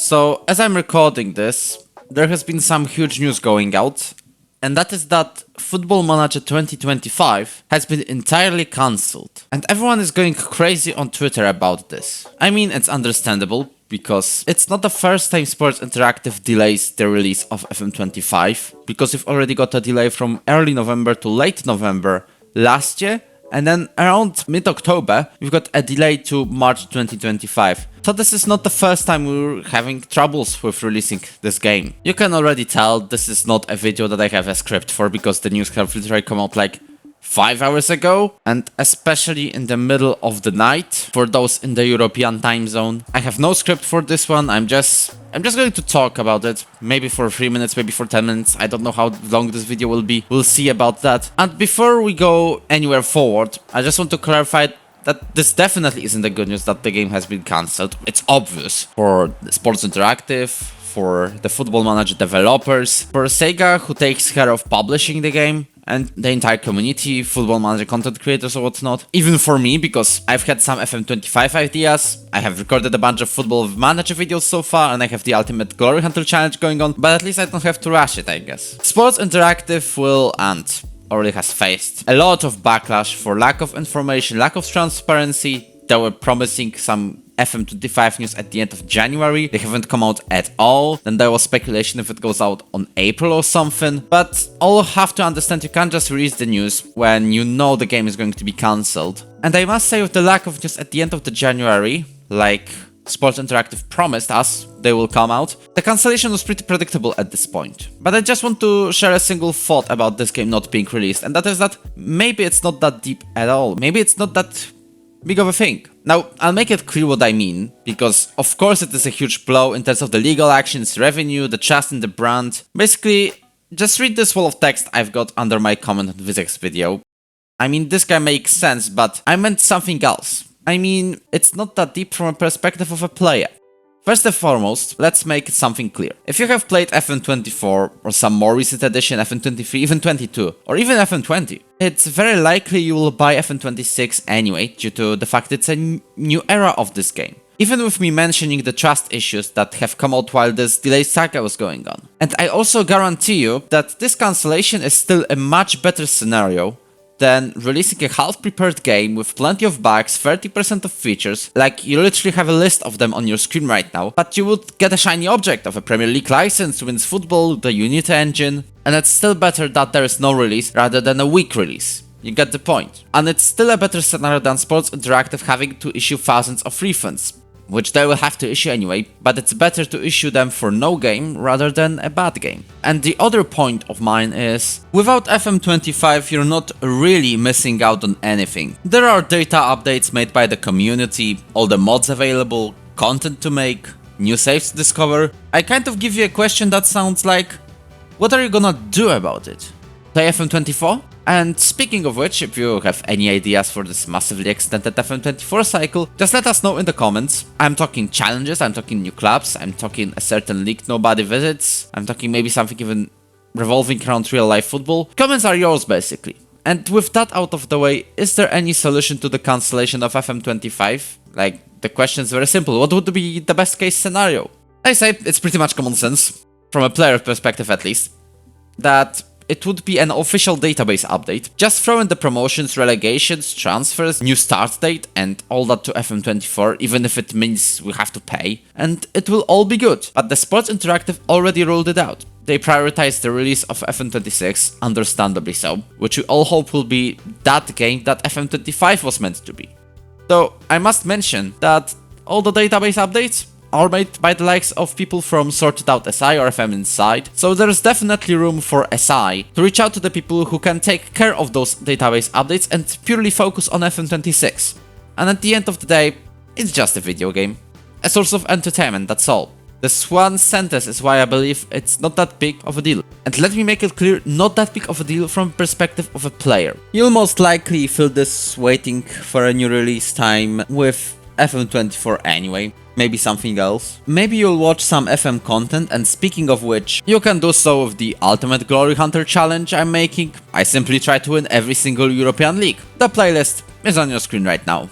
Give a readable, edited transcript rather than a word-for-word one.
So, as I'm recording this, there has been some huge news going out, and that is that Football Manager 2025 has been entirely cancelled. And everyone is going crazy on Twitter about this. I mean, it's understandable, because it's not the first time Sports Interactive delays the release of FM25, because we've already got a delay from early November to late November last year, and then around mid-October, we've got a delay to March 2025. So this is not the first time we're having troubles with releasing this game. You can already tell this is not a video that I have a script for, because the news have literally come out like 5 hours ago, and especially in the middle of the night for those in the European time zone. I have no script for this one. I'm just going to talk about it, maybe for 3 minutes, maybe for 10 minutes. I don't know how long this video will be. We'll see about that. And before we go anywhere forward, I just want to clarify that this definitely isn't the good news that the game has been cancelled. It's obvious for Sports Interactive, for the Football Manager developers, for Sega, who takes care of publishing the game, and the entire community, Football Manager content creators or whatnot. Even for me, because I've had some FM25 ideas, I have recorded a bunch of Football Manager videos so far, and I have the Ultimate Glory Hunter Challenge going on, but at least I don't have to rush it, I guess. Sports Interactive will, and already has faced a lot of backlash for lack of information, lack of transparency. They were promising some FM25 news at the end of January. They haven't come out at all. Then there was speculation if it goes out on April or something. But all you have to understand, you can't just release the news when you know the game is going to be cancelled. And I must say, with the lack of news at the end of the January, like Sports Interactive promised us they will come out, the cancellation was pretty predictable at this point. But I just want to share a single thought about this game not being released, and that is that maybe it's not that deep at all. Maybe it's not that big of a thing. Now, I'll make it clear what I mean, because of course it is a huge blow in terms of the legal actions, revenue, the trust in the brand. Basically, just read this wall of text I've got under my comment on Vizek's video. I mean, this guy makes sense, but I meant something else. I mean, it's not that deep from a perspective of a player. First and foremost, let's make something clear. If you have played FM24 or some more recent edition, FM23, even 22, or even FM20, it's very likely you will buy FM26 anyway, due to the fact it's a new era of this game. Even with me mentioning the trust issues that have come out while this delayed saga was going on. And I also guarantee you that this cancellation is still a much better scenario than releasing a half-prepared game with plenty of bugs, 30% of features, like you literally have a list of them on your screen right now, but you would get a shiny object of a Premier League license, wins football, the Unity engine, and it's still better that there is no release rather than a weak release. You get the point. And it's still a better scenario than Sports Interactive having to issue thousands of refunds, which they will have to issue anyway, but it's better to issue them for no game rather than a bad game. And the other point of mine is, without FM25 you're not really missing out on anything. There are data updates made by the community, all the mods available, content to make, new saves to discover. I kind of give you a question that sounds like, what are you gonna do about it? Play FM24? And speaking of which, if you have any ideas for this massively extended FM24 cycle, just let us know in the comments. I'm talking challenges, I'm talking new clubs, I'm talking a certain league nobody visits, I'm talking maybe something even revolving around real life football. Comments are yours basically. And with that out of the way, is there any solution to the cancellation of FM25? Like, the question is very simple, what would be the best case scenario? I say it's pretty much common sense, from a player perspective at least, that it would be an official database update. Just throw in the promotions, relegations, transfers, new start date, and all that to FM24, even if it means we have to pay, and it will all be good. But the Sports Interactive already ruled it out. They prioritized the release of FM26, understandably so, which we all hope will be that game that FM25 was meant to be. Though I must mention that all the database updates are made by the likes of people from Sorted Out SI or FM Inside, so there's definitely room for SI to reach out to the people who can take care of those database updates and purely focus on FM26. And at the end of the day, it's just a video game. A source of entertainment, that's all. This one sentence is why I believe it's not that big of a deal. And let me make it clear, not that big of a deal from perspective of a player. You'll most likely feel this waiting for a new release time with FM24 anyway. Maybe something else. Maybe you'll watch some FM content, and speaking of which, you can do so with the Ultimate Glory Hunter Challenge I'm making. I simply try to win every single European league. The playlist is on your screen right now.